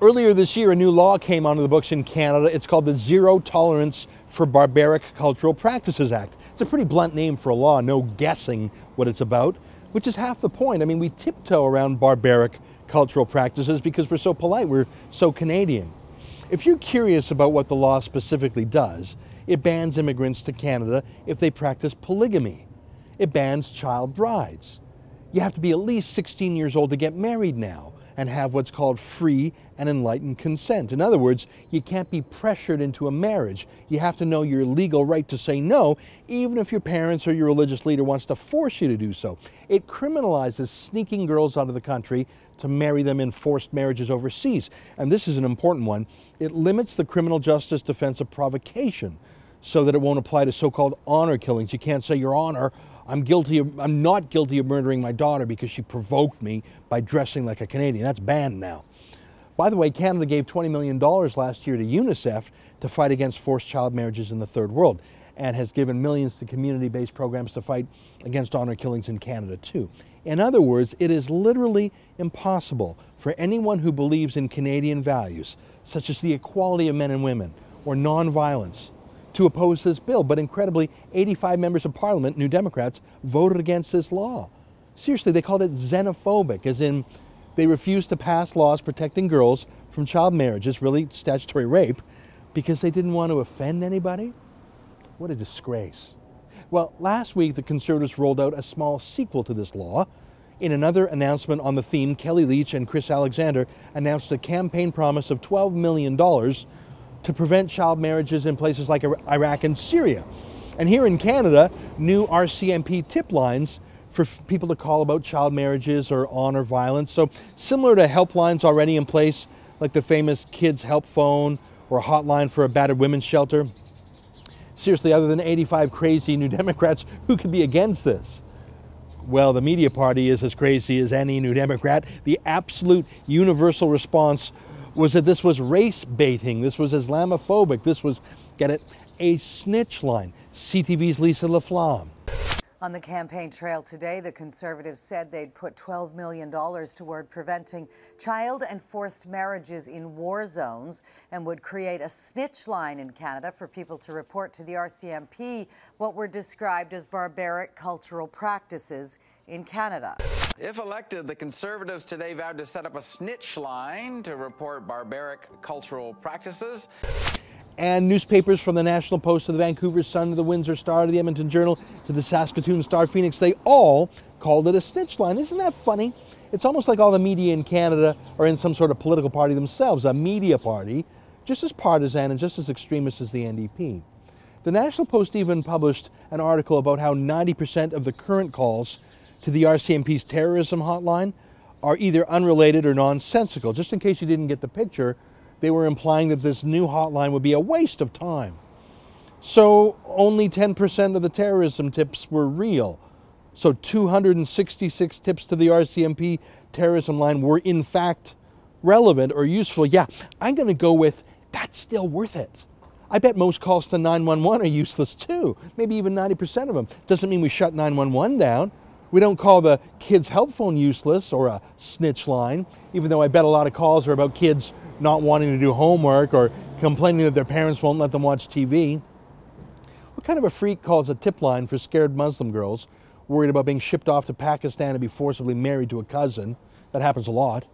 Earlier this year, a new law came onto the books in Canada. It's called the Zero Tolerance for Barbaric Cultural Practices Act. It's a pretty blunt name for a law, no guessing what it's about, which is half the point. I mean, we tiptoe around barbaric cultural practices because we're so polite, we're so Canadian. If you're curious about what the law specifically does, it bans immigrants to Canada if they practice polygamy. It bans child brides. You have to be at least 16 years old to get married now and have what's called free and enlightened consent. In other words, you can't be pressured into a marriage. You have to know your legal right to say no, even if your parents or your religious leader wants to force you to do so. It criminalizes sneaking girls out of the country to marry them in forced marriages overseas. And this is an important one. It limits the criminal justice defense of provocation so that it won't apply to so-called honor killings. You can't say, Your Honor, I'm not guilty of murdering my daughter because she provoked me by dressing like a Canadian. That's banned now. By the way, Canada gave $20 million last year to UNICEF to fight against forced child marriages in the third world, and has given millions to community-based programs to fight against honor killings in Canada too. In other words, it is literally impossible for anyone who believes in Canadian values, such as the equality of men and women or nonviolence, to oppose this bill. But incredibly, 85 members of Parliament, New Democrats, voted against this law. Seriously, they called it xenophobic, as in they refused to pass laws protecting girls from child marriages, really statutory rape, because they didn't want to offend anybody. What a disgrace. Well, last week the Conservatives rolled out a small sequel to this law. In another announcement on the theme, Kelly Leitch and Chris Alexander announced a campaign promise of $12 million to prevent child marriages in places like Iraq and Syria. And here in Canada, new RCMP tip lines for people to call about child marriages or honor violence. So similar to helplines already in place, like the famous Kids Help Phone or a hotline for a battered women's shelter. Seriously, other than 85 crazy New Democrats, who could be against this? Well, the media party is as crazy as any New Democrat. The absolute universal response was that this was race baiting, this was Islamophobic, this was, get it, a snitch line. CTV's Lisa LaFlamme. On the campaign trail today, the Conservatives said they'd put $12 million toward preventing child and forced marriages in war zones and would create a snitch line in Canada for people to report to the RCMP what were described as barbaric cultural practices in Canada. If elected, the Conservatives today vowed to set up a snitch line to report barbaric cultural practices. And newspapers from the National Post to the Vancouver Sun to the Windsor Star to the Edmonton Journal to the Saskatoon Star Phoenix, they all called it a snitch line. Isn't that funny? It's almost like all the media in Canada are in some sort of political party themselves, a media party, just as partisan and just as extremist as the NDP. The National Post even published an article about how 90% of the current calls to the RCMP's terrorism hotline are either unrelated or nonsensical. Just in case you didn't get the picture, they were implying that this new hotline would be a waste of time. So only 10% of the terrorism tips were real. So 266 tips to the RCMP terrorism line were in fact relevant or useful. Yeah, I'm going to go with that's still worth it. I bet most calls to 911 are useless too. Maybe even 90% of them. Doesn't mean we shut 911 down. We don't call the Kids Help Phone useless or a snitch line, even though I bet a lot of calls are about kids not wanting to do homework or complaining that their parents won't let them watch TV. What kind of a freak calls a tip line for scared Muslim girls worried about being shipped off to Pakistan and be forcibly married to a cousin? That happens a lot.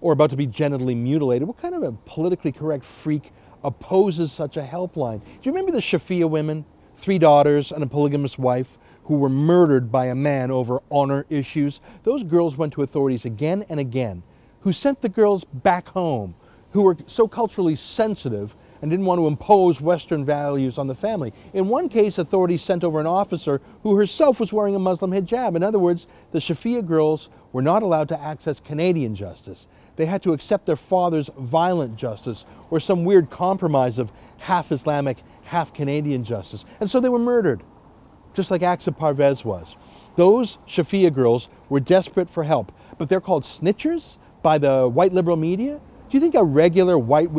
Or about to be genitally mutilated. What kind of a politically correct freak opposes such a helpline? Do you remember the Shafia women, 3 daughters and a polygamous wife, who were murdered by a man over honor issues? Those girls went to authorities again and again, who sent the girls back home, who were so culturally sensitive and didn't want to impose Western values on the family. In one case, authorities sent over an officer who herself was wearing a Muslim hijab. In other words, the Shafia girls were not allowed to access Canadian justice. They had to accept their father's violent justice or some weird compromise of half Islamic, half Canadian justice. And so they were murdered, just like Aqsa Parvez was. Those Shafia girls were desperate for help, but they're called snitchers by the white liberal media? Do you think a regular white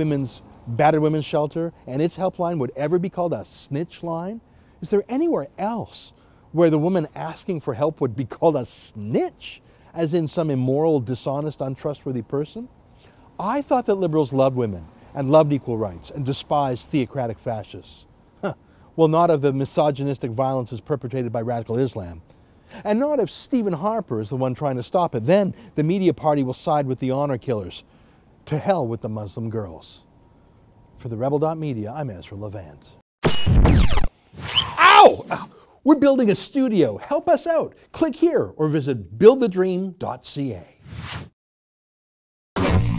battered women's shelter and its helpline would ever be called a snitch line? Is there anywhere else where the woman asking for help would be called a snitch, as in some immoral, dishonest, untrustworthy person? I thought that liberals loved women and loved equal rights and despised theocratic fascists. Well, not if the misogynistic violence is perpetrated by radical Islam. And not if Stephen Harper is the one trying to stop it. Then the media party will side with the honor killers. To hell with the Muslim girls. For TheRebel.media, I'm Ezra Levant. Ow! We're building a studio. Help us out. Click here or visit buildthedream.ca.